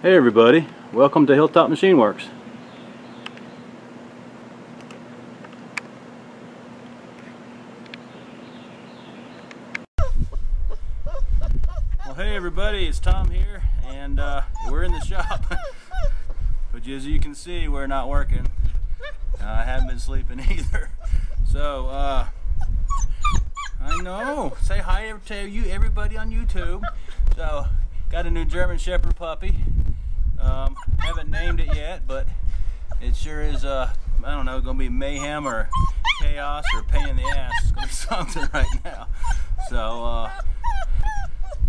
Hey everybody, welcome to Hilltop Machine Works. Well, hey everybody, it's Tom here, and we're in the shop. But as you can see, we're not working. I haven't been sleeping either. So, I know. Say hi to you, everybody on YouTube. So, got a new German Shepherd puppy. Haven't named it yet, but it sure is, I don't know, gonna be mayhem or chaos or pain in the ass. It's gonna be something right now. So,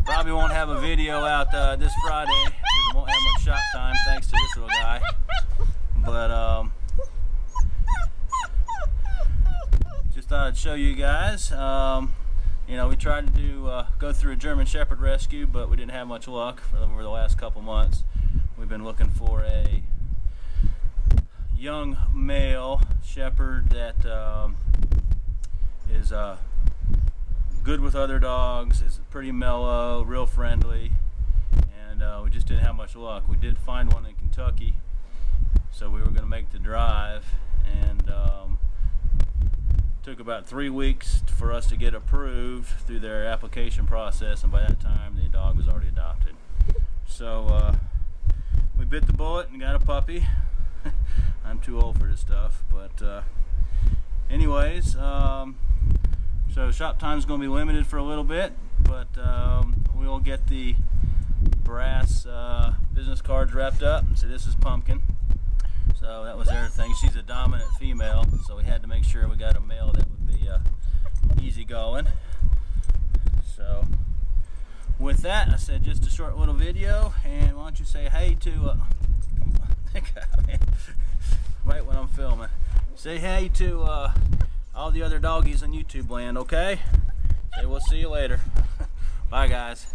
probably won't have a video out this Friday because I won't have much shop time thanks to this little guy. But, just thought I'd show you guys. You know, we tried to go through a German Shepherd rescue, but we didn't have much luck over the last couple months. We've been looking for a young male shepherd that is good with other dogs, is pretty mellow, real friendly, and we just didn't have much luck. We did find one in Kentucky, so we were going to make the drive, and took about 3 weeks for us to get approved through their application process, and by that time the dog was already adopted. So we bit the bullet and got a puppy. I'm too old for this stuff, but anyways, so shop time is going to be limited for a little bit, but we'll get the brass business cards wrapped up. So this is Pumpkin. So that was everything. She's a dominant female, so we had to make sure we got a male that would be easy going. So with that, I said just a short little video, and why don't you say hey to come on, man. Right when I'm filming, say hey to all the other doggies on YouTube land, okay? Say we'll see you later. Bye guys.